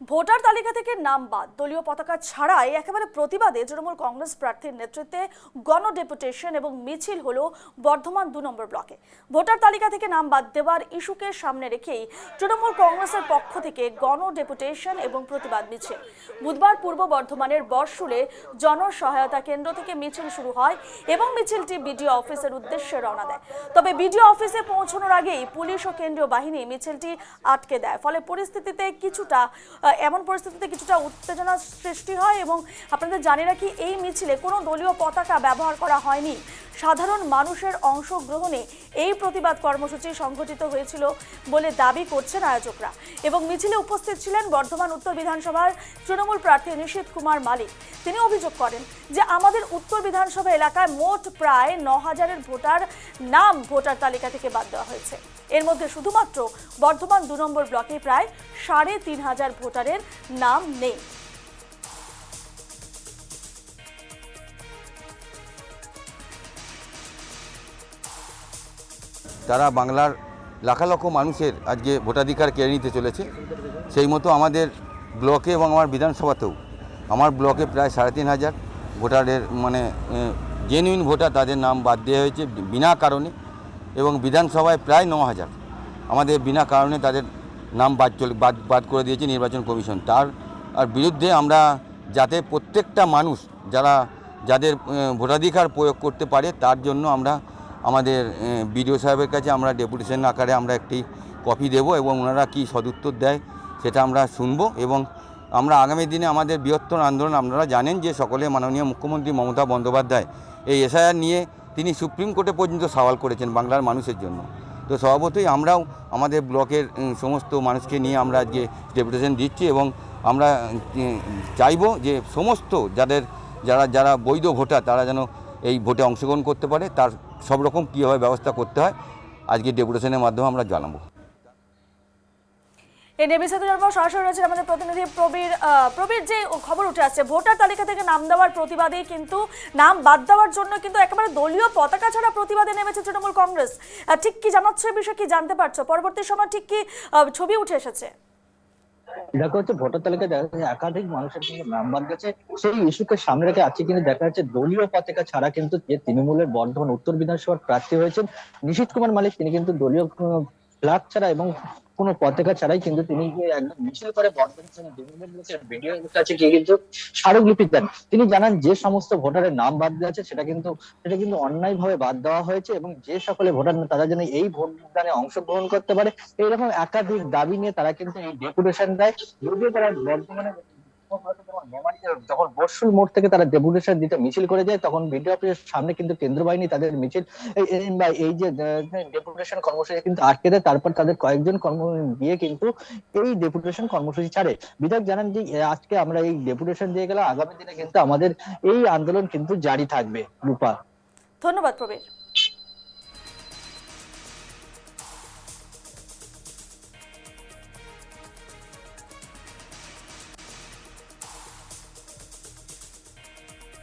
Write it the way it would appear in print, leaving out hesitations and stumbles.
Voter তালিকা থেকে নাম বাদ, দলীয় পতাকা ছাড়াই একেবারে প্রতিবাদে তৃণমূল কংগ্রেস প্রার্থীর নেতৃত্বে গণ ডেপুটেশন এবং মিছিল হলো বর্ধমান ২ নম্বর ব্লকে। ভোটার তালিকা থেকে নাম বাদ দেওয়ার ইস্যুকে সামনে রেখেই তৃণমূল কংগ্রেসের পক্ষ থেকে গণ ডেপুটেশন এবং প্রতিবাদ মিছিল বুধবার পূর্ব বর্ধমানের বর্ষুলে জনসহায়তা কেন্দ্র থেকে মিছিল শুরু হয় এবং মিছিলটি বিডিও অফিসের উদ্দেশ্যে রওনা দেয়। তবে বিডিও অফিসে পৌঁছানোর আগেই পুলিশ ও কেন্দ্রীয় বাহিনী মিছিলটি আটকে দেয়। ফলে এমন পরিস্থিতিতে কিছুটা উত্তেজনা সৃষ্টি হয় এবং আপনাদের জানিয়ে রাখি, এই মিছিলে কোনো দলীয় পতাকা ব্যবহার করা হয়নি। সাধারণ মানুষের অংশগ্রহণে এই প্রতিবাদ কর্মসূচি সংগঠিত হয়েছিল বলে দাবি করছেন আয়োজকরা। এবং মিছিলে উপস্থিত ছিলেন বর্ধমান উত্তর বিধানসভার তৃণমূল প্রার্থী নিশীথ কুমার মালিক। তিনি অভিযোগ করেন যে আমাদের উত্তর বিধানসভা এলাকায় মোট প্রায় ৯,০০০ ভোটার নাম ভোটার তালিকা থেকে বাদ দেওয়া হয়েছে। এর মধ্যে শুধুমাত্র বর্ধমান ২ নম্বর ব্লকে প্রায় ৩৫০০ ভোটারের নাম নেই। তারা বাংলার লাখ লক্ষ মানুষের আজকে ভোটাধিকার কেড়ে নিতে চলেছে। সেই মতো আমাদের ব্লকে এবং আমার বিধানসভাতেও আমার ব্লকে প্রায় ৩৫০০ ভোটারের জেনুইন ভোটার, তাদের নাম বাদ দেওয়া হয়েছে বিনা কারণে। এবং বিধানসভায় প্রায় ৯,০০০ আমাদের বিনা কারণে তাদের নাম বাদ করে দিয়েছে নির্বাচন কমিশন। তার বিরুদ্ধে আমরা যাতে প্রত্যেকটা মানুষ যাদের ভোটাধিকার প্রয়োগ করতে পারে তার জন্য আমরা আমাদের বিডিও সাহেবের কাছে আমরা ডেপুটেশন আকারে আমরা একটি কপি দেব এবং ওনারা কী সদুত্তর দেয় সেটা আমরা শুনব। এবং আমরা আগামী দিনে আমাদের বৃহত্তর আন্দোলন, আপনারা জানেন যে সকলে মাননীয় মুখ্যমন্ত্রী মমতা বন্দ্যোপাধ্যায় এই এসআইআর নিয়ে তিনি সুপ্রিম কোর্টে পর্যন্ত সওয়াল করেছেন বাংলার মানুষের জন্য। তো স্বভাবতই আমরাও আমাদের ব্লকের সমস্ত মানুষকে নিয়ে আমরা আজকে ডেপুটেশন দিচ্ছি এবং আমরা চাইব যে সমস্ত যারা বৈধ ভোটার তারা যেন এই ভোটে অংশগ্রহণ করতে পারে, তার সব রকম কীভাবে ব্যবস্থা করতে হয় আজকে ডেপুটেশনের মাধ্যমে আমরা জানাবো। এই নিয়ে বিস্তারিত জানবো, সরাসরি রয়েছে আমাদের প্রতিনিধি প্রবীর। যে খবর উঠে আসছে, ভোটার তালিকা থেকে নাম দেওয়ার প্রতিবাদে কিন্তু নাম বাদ দেওয়ার জন্য কিন্তু একেবারে দলীয় পতাকা ছাড়া প্রতিবাদে নেমেছে তৃণমূল কংগ্রেস। ঠিক কি জানাচ্ছে বিষয়, কি জানতে পারছো? পরবর্তী সময় ঠিক কি ছবি উঠে এসেছে? দেখা যাচ্ছে ভোটার তালিকায় দেখা যাচ্ছে একাধিক মানুষের কিন্তু নাম বাদ গেছে। সেই ইস্যুকে সামনে রেখে আজকে কিন্তু দেখা যাচ্ছে দলীয় পতাকা ছাড়া কিন্তু যে তৃণমূলের বর্ধমান উত্তর বিধানসভার প্রার্থী হয়েছেন নিশীথ কুমার মালিক, তিনি কিন্তু দলীয় ফ্ল্যাগ ছাড়া এবং কোনো পতাকা ছাড়াই কিন্তু তিনি একদম মিছিল করে ভিডিও কাছে গিয়ে কিন্তু স্মারকলিপি দেন। তিনি জানান যে সমস্ত ভোটারের নাম বাদ দেওয়া আছে সেটা কিন্তু অন্যায় ভাবে বাদ দেওয়া হয়েছে এবং যে সকলে ভোটার তারা যেন এই ভোটদানে অংশগ্রহণ করতে পারে, এইরকম একাধিক দাবি নিয়ে তারা কিন্তু এই ডেপুটেশন দেয়। যদিও তারা বর্তমানে যখন বর্ষুল মোড় থেকে তারা ডেপুটেশন দিতে মিছিল করে যায়, তখন বিডিও অফিসের সামনে কিন্তু কেন্দ্র বাহিনী তাদের মিছিল এই যে ডেপুটেশন কর্মসূচি কিন্তু আটকে দেয়। তারপর তাদের কয়েকজন দিয়ে কিন্তু এই ডেপুটেশন কর্মসূচি ছাড়ে। বিধায়ক জানান যে আজকে আমরা এই ডেপুটেশন দিয়ে গেলে আগামী দিনে কিন্তু আমাদের এই আন্দোলন কিন্তু জারি থাকবে। রূপা, ধন্যবাদ প্রবীর।